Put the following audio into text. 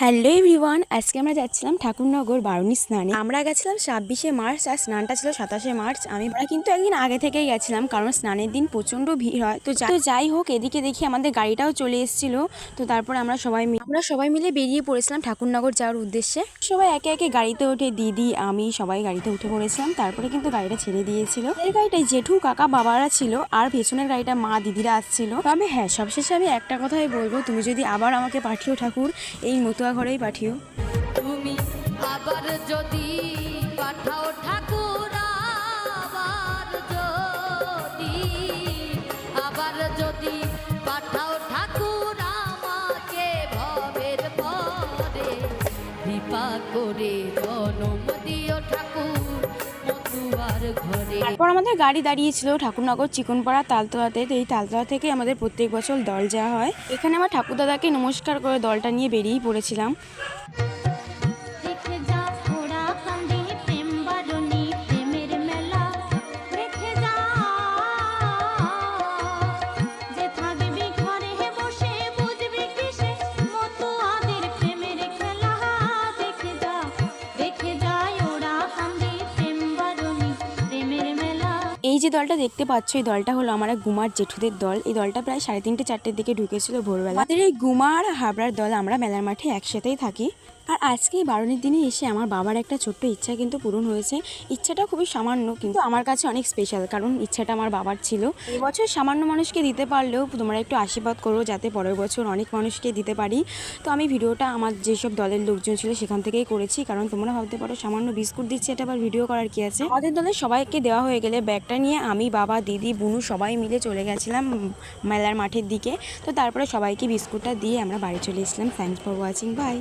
Hello everyone, আজকে আমরা যাচ্ছিলাম ঠাকুরনগর বারুণী স্নানে। আমরা গেছিলাম 26শে মার্চ আর স্নানটা ছিল 27শে মার্চ। আমরা কিন্তু একদিন আগে থেকেই গেছিলাম, কারণ স্নানের দিন প্রচণ্ড ভিড় হয়। তো যাই হোক, এদিকে দেখি আমাদের গাড়িটাও চলে এসেছিল। তো তারপরে আমরা সবাই মিলে বেরিয়ে পড়েছিলাম ঠাকুরনগর যাওয়ার উদ্দেশ্যে। সবাই একে একে গাড়িতে ওঠে, দিদি আমি সবাই গাড়িতে উঠে পড়েছিলাম। তারপরে কিন্তু গাড়িটা ছেড়ে দিয়েছিল। এই গাড়িটায় জেঠু কাকা বাবারা ছিল, আর পেছনের গাড়িটা মা দিদিরা আসছিল। তবে হ্যাঁ, সবশেষে আমি একটা কথাই বলবো, তুমি যদি আবার আমাকে পাঠিও ঠাকুর, এই মতুয়া ঘরেই পাঠিও। তুমি আবার যদি পাঠাও ঠাকুর, আবার যদি পাঠাও ঠাকুর আমাকে ভবের পরে কৃপা করে জনম দিও ঠাকুর মতুয়ার ঘরে। তারপর আমাদের গাড়ি দাঁড়িয়েছিল ঠাকুরনগর চিকনপাড়া তালতলাতে। এই তালতলা থেকে আমাদের প্রত্যেক বছর দল যাওয়া হয়। এখানে আমার ঠাকুরদাদাকে নমস্কার করে দলটা নিয়ে বেরিয়েই পড়েছিলাম। এই যে দলটা দেখতে পাচ্ছ, এই দলটা হলো আমার এক গুমার জেঠুদের দল। এই দলটা প্রায় 3:30 4টের দিকে ঢুকেছিল ভোরবেলা। আমাদের এই গুমার হাবড়ার দল আমরা মেলার মাঠে একসাথেই থাকি। আর আজকে এই বারুণীর দিনে এসে আমার বাবার একটা ছোট্ট ইচ্ছা কিন্তু পূরণ হয়েছে। ইচ্ছাটা খুবই সামান্য, কিন্তু আমার কাছে অনেক স্পেশাল, কারণ ইচ্ছাটা আমার বাবার ছিল। এই বছর সামান্য মানুষকে দিতে পারলেও তোমরা একটু আশীর্বাদ করো, যাতে পরের বছর অনেক মানুষকে দিতে পারি। তো আমি ভিডিওটা আমার যেসব দলের লোকজন ছিল সেখান থেকেই করেছি, কারণ তোমরা ভাবতে পারো সামান্য বিস্কুট দিচ্ছে, এটা আবার ভিডিও করার কি আছে। আমাদের দলের সবাইকে দেওয়া হয়ে গেলে ব্যাগটা নিয়ে আমি, বাবা, দিদি, বুনু সবাই মিলে চলে গেছিলাম মেলার মাঠের দিকে। তো তারপরে সবাইকে বিস্কুটটা দিয়ে আমরা বাড়ি চলে এসেছিলাম। Thanks for watching, by.